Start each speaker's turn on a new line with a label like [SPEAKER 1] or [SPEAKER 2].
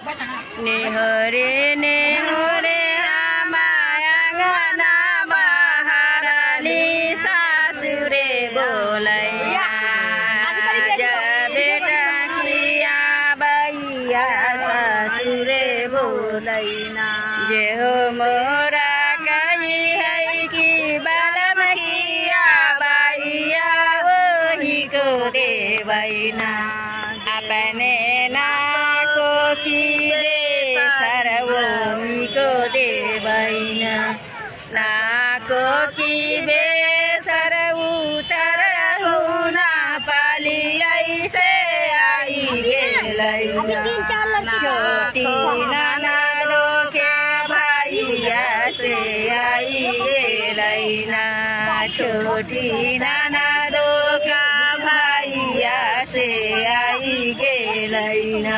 [SPEAKER 1] नेहरे नेहरे आमायाङ्गना महारानी सासुरे बोलैया बेटा किया बैया सासुरे बोलैना जे हो मोरा कही है कि बालम किया बैया वही को देवैना अपने नाको की सरवोमी को देवैना नाको की बेसर उतर हुना पाली ऐसे आई गेलैना छोटी ननदो के भैया से आई गेलैना छोटी ननदो का भैया से आई गेलैना।